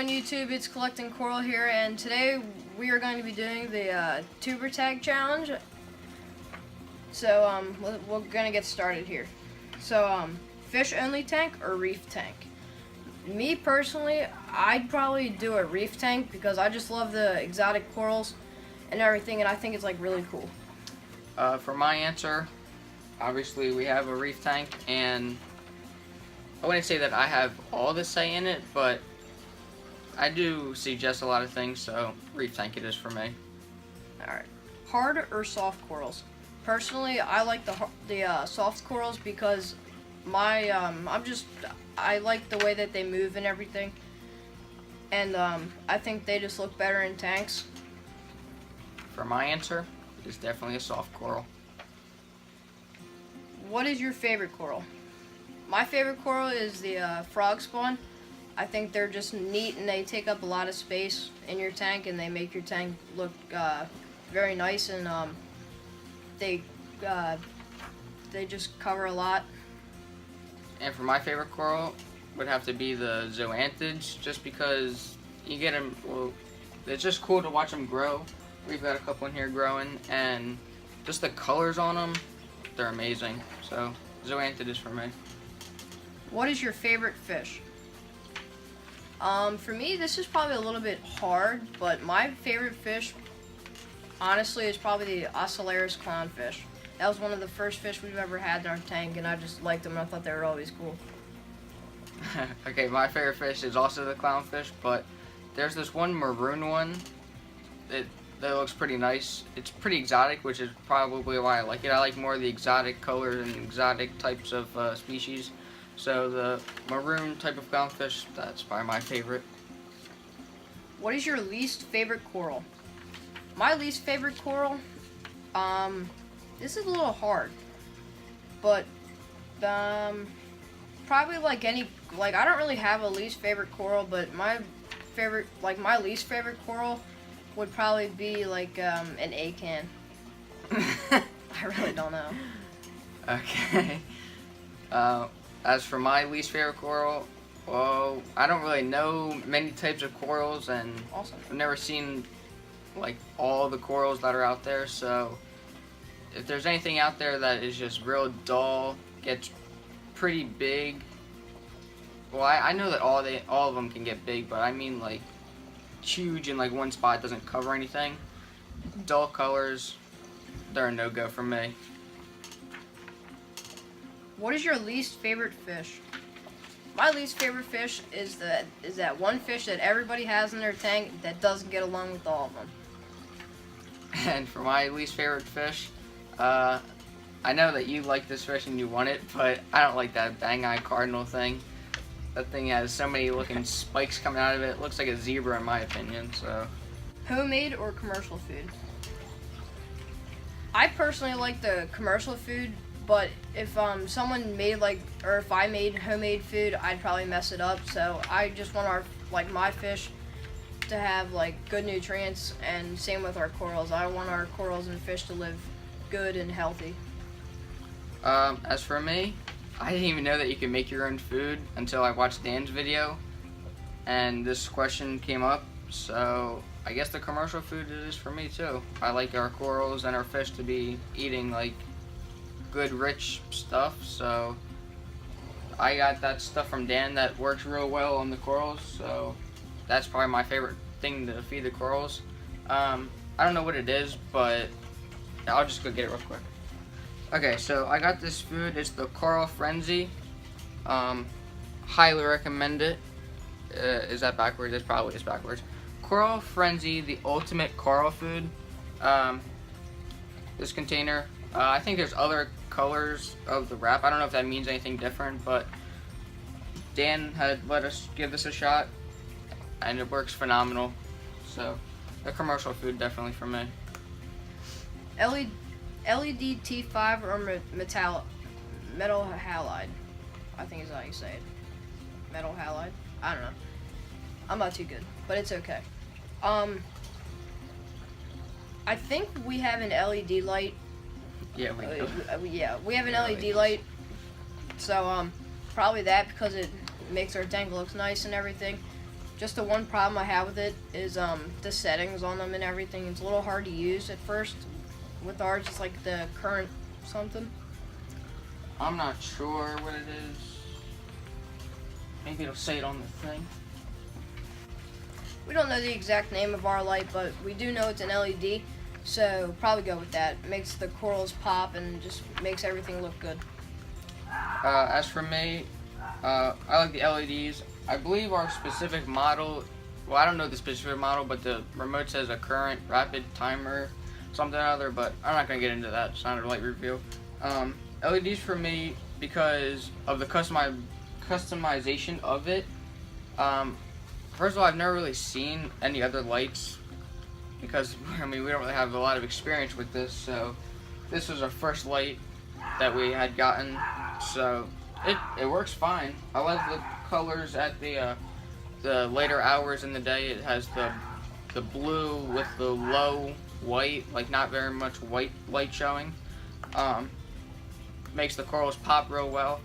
on YouTube? It's Collecting Coral here, and today we are going to be doing the tuber tag challenge. So we're gonna get started here. So fish only tank or reef tank? Me personally, I'd probably do a reef tank because I just love the exotic corals and everything, and I think it's like really cool. For my answer, obviously we have a reef tank, and I wouldn't say that I have all the say in it, but I do suggest a lot of things, so reef tank it is for me. Alright. Hard or soft corals? Personally, I like the soft corals because I like the way that they move and everything, and I think they just look better in tanks. For my answer, it's definitely a soft coral. What is your favorite coral? My favorite coral is the frog spawn. I think they're just neat and they take up a lot of space in your tank and they make your tank look very nice, and they just cover a lot. And for my favorite coral would have to be the zoanthids, just because you get them, well, it's just cool to watch them grow. We've got a couple in here growing, and just the colors on them, they're amazing. So zoanthid is for me. What is your favorite fish? For me, this is probably a little bit hard, but my favorite fish, honestly, is probably the Ocellaris clownfish. That was one of the first fish we've ever had in our tank, and I just liked them and I thought they were always cool. Okay, my favorite fish is also the clownfish, but there's this one maroon one that looks pretty nice. It's pretty exotic, which is probably why I like it. I like more of the exotic colors and exotic types of species. So the maroon type of clownfish, that's probably my favorite. What is your least favorite coral? My least favorite coral, this is a little hard, but probably I don't really have a least favorite coral, but my least favorite coral would probably be like an acan. I really don't know. Okay. As for my least favorite coral, well, I don't really know many types of corals, and awesome. I've never seen like all the corals that are out there, so if there's anything out there that is just real dull, gets pretty big, well, I know that all of them can get big, but I mean like huge in like one spot, doesn't cover anything. Dull colors, they're a no-go for me. What is your least favorite fish? My least favorite fish is that one fish that everybody has in their tank that doesn't get along with all of them. And for my least favorite fish, I know that you like this fish and you want it, but I don't like that bang-eye cardinal thing. That thing has so many looking spikes coming out of it. It looks like a zebra in my opinion, so. Homemade or commercial food? I personally like the commercial food, but if someone made if I made homemade food, I'd probably mess it up. So I just want my fish to have good nutrients, and same with our corals. I want our corals and fish to live good and healthy. As for me, I didn't even know that you could make your own food until I watched Dan's video, and this question came up, so I guess the commercial food is for me too. I like our corals and our fish to be eating good rich stuff, so I got that stuff from Dan that works real well on the corals, so that's probably my favorite thing to feed the corals. I don't know what it is, but I'll just go get it real quick. Okay, so I got this food. It's the Coral Frenzy. Highly recommend it. Is that backwards? It probably is backwards. Coral Frenzy, the ultimate coral food. This container. I think there's other colors of the wrap. I don't know if that means anything different, but Dan had let us give this a shot, and it works phenomenal. So the commercial food definitely for me. LED T5 or metal halide, I think is how you say it. Metal halide? I don't know. I'm not too good, but it's okay. I think we have an LED light. Yeah, we do. Yeah, we have an LED light. So probably that, because it makes our tank look nice and everything. just the one problem I have with it is the settings on them and everything. It's a little hard to use at first. With ours, it's like the current something. I'm not sure what it is. Maybe it'll say it on the thing. We don't know the exact name of our light, but we do know it's an LED, so probably go with that. It makes the corals pop and just makes everything look good. As for me, I like the LEDs. I believe our specific model, well, I don't know the specific model, but the remote says a current rapid timer, something or other, but I'm not going to get into that. It's not a light review. LEDs for me because of the customization of it. First of all, I've never really seen any other lights because, I mean, we don't really have a lot of experience with this, so this was our first light that we had gotten, so it works fine. I love the colors at the later hours in the day. It has the blue with the low white, like not very much white light showing. Makes the corals pop real well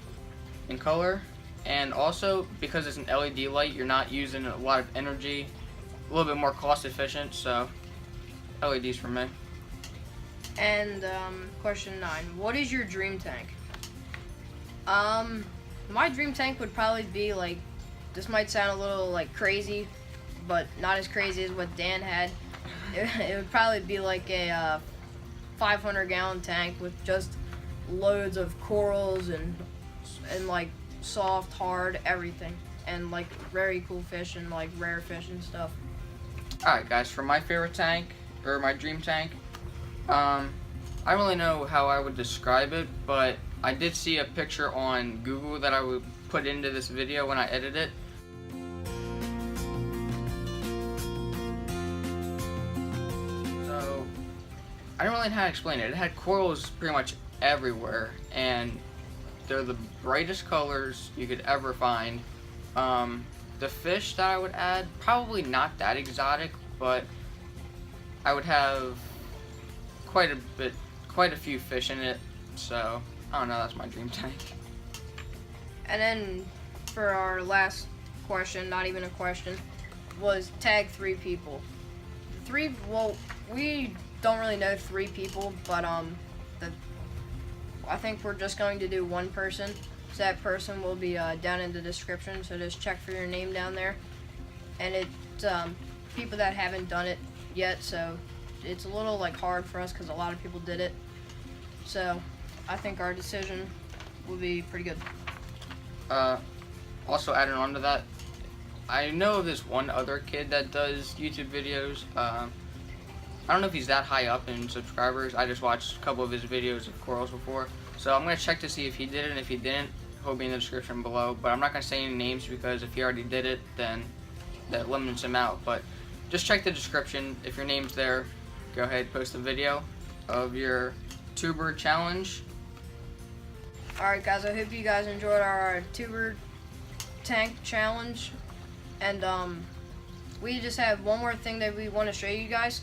in color. And also, because it's an LED light, you're not using a lot of energy, a little bit more cost efficient, so LEDs for me. And question 9, what is your dream tank? My dream tank would probably be like, this might sound a little like crazy, but not as crazy as what Dan had. It would probably be like a 500-gallon tank with just loads of corals and like soft, hard, everything, and like very cool fish and like rare fish and stuff. Alright guys, for my favorite tank, or my dream tank, I don't really know how I would describe it, but I did see a picture on Google that I would put into this video when I edit it. So, I don't really know how to explain it. It had corals pretty much everywhere, and they're the brightest colors you could ever find. The fish that I would add, probably not that exotic, but I would have quite a few fish in it, so I don't know, that's my dream tank. And then for our last question, not even a question, was tag 3 people. Well, we don't really know 3 people, but I think we're just going to do one person. So that person will be down in the description, so just check for your name down there. And it's people that haven't done it yet, so it's a little like hard for us because a lot of people did it. So I think our decision will be pretty good. Also adding on to that, I know of this one other kid that does YouTube videos. I don't know if he's that high up in subscribers. I just watched a couple of his videos of corals before. So I'm going to check to see if he did it, and if he didn't, he'll be in the description below. But I'm not going to say any names because if he already did it, then that limits him out. But just check the description. If your name's there, go ahead, post a video of your tuber challenge. Alright guys, I hope you guys enjoyed our tuber tank challenge. And we just have one more thing that we want to show you guys.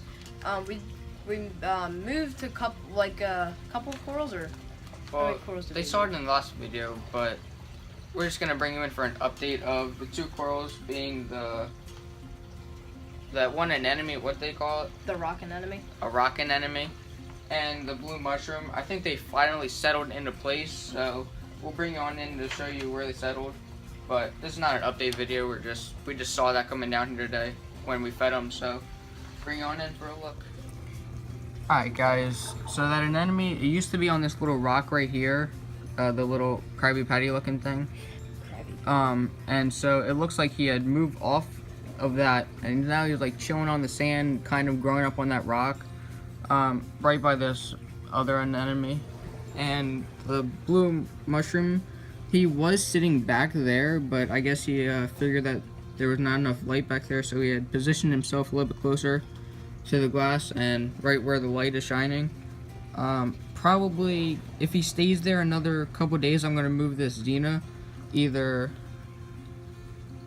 We moved to couple corals, or well, they saw it in the last video, but we're just gonna bring you in for an update of the 2 corals being that one anemone, what they call it? The rock anemone. A rock anemone, and the blue mushroom. I think they finally settled into place, so we'll bring you on in to show you where they settled. But this is not an update video. We just saw that coming down here today when we fed them, so bring you on in for a look. Alright guys, so that anemone, it used to be on this little rock right here, the little Krabby Patty looking thing. And so it looks like he had moved off of that, and now he's like chilling on the sand, kind of growing up on that rock, right by this other anemone. And the blue mushroom, he was sitting back there, but I guess he figured that there was not enough light back there, so he had positioned himself a little bit closer to the glass and right where the light is shining. Probably if he stays there another couple days, I'm gonna move this Xena. Either,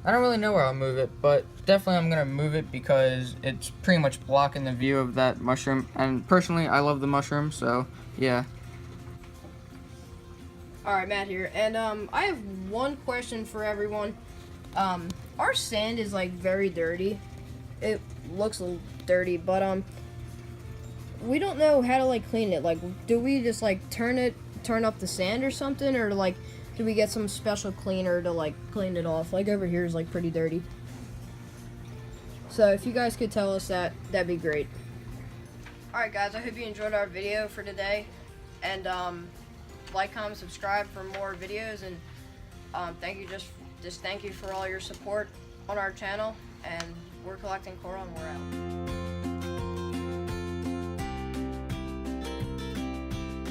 I don't really know where I'll move it, but definitely I'm gonna move it because it's pretty much blocking the view of that mushroom, and personally I love the mushroom, so yeah. Alright, Matt here, and I have one question for everyone. Our sand is like very dirty. It looks a little dirty, but we don't know how to like clean it. Like, do we just like turn up the sand or something, or like do we get some special cleaner to like clean it off? Like over here is like pretty dirty. So if you guys could tell us that, that'd be great. Alright guys, I hope you enjoyed our video for today, and like, comment, subscribe for more videos, and thank you, just thank you for all your support on our channel, and we're collecting coral and we're out.